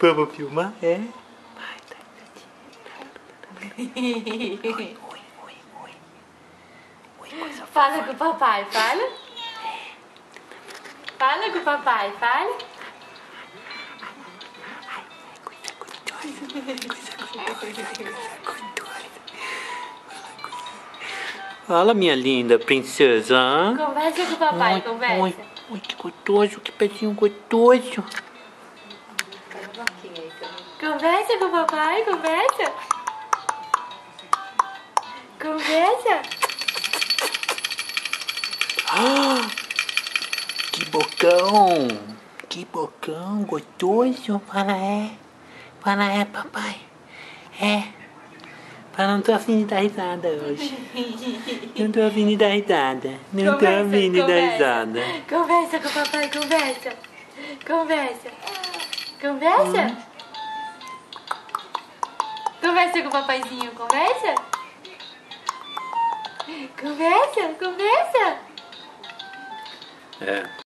Vamos filmar? É? Fala com o papai, fala. Fala com o papai, fala. Fala, minha linda princesa. Conversa com o papai, conversa. Oi, que gostoso, que pezinho gostoso. Conversa com o papai, conversa. Conversa. Ah, que bocão. Que bocão gostoso. Fala é, papai. É. Fala, não tô afim de dar risada hoje. Não tô afim de dar risada. Não tô afim de dar risada. Conversa com o papai, conversa. Conversa. Conversa. Conversa com o papaizinho, conversa. Conversa, conversa. É.